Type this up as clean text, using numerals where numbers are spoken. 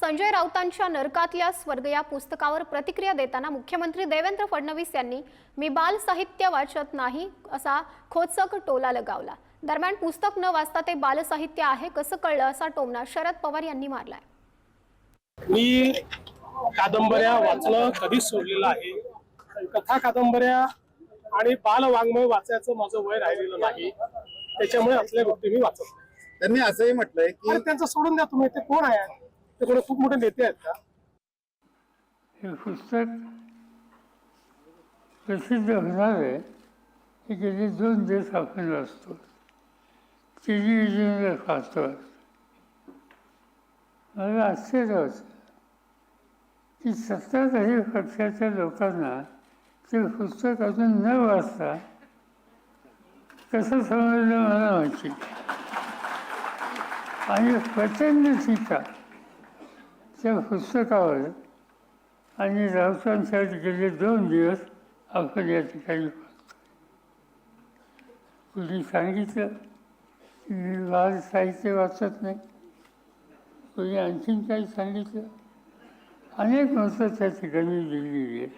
संजय राऊतांच्या नरकातल्या स्वर्ग या पुस्तकावर प्रतिक्रिया देताना मुख्यमंत्री देवेंद्र फडणवीस यांनी मी बाल साहित्य वाचत नाही असा खोचक टोला लगावला। दरम्यान पुस्तक न वाचता ते बाल साहित्य आहे कसं कळलं असा टोमणा शरद पवार यांनी मारलाय। मी कादंबऱ्या वाचणं कधीच सोडलेलं आहे। कथा कादंबऱ्या आणि बाल वाङ्मय वाचायचं माझं वय राहिलेलं नाही, त्याच्यामुळे असल्या गोष्टी मी वाचत नाही। त्यांनी असंही म्हटलंय की त्यांचं सोडून द्या, तुम्ही ते कोण आहे? ते कोणी खूप मोठे नेते आहेत का? हे पुस्तक प्रसिद्ध होणार आहे हे गेले 2 दिवस आपण वाचतो, टेलिव्हिजनवर वाचतो। मला आश्चर्य होतं की 70 वर्षाच्या लोकांना ते पुस्तक अजून न वाचता कसं समजलं मला माहिती। आणि प्रचंड टीका त्या पुस्तकावर आणि राऊतांच्या गेले 2 दिवस आपण या ठिकाणी वाचतो। कुणी सांगितलं की मी बाल साहित्य वाचत नाही, कोणी आणखीन काही सांगितलं, अनेक मतं त्या ठिकाणी लिहिलेली आहेत।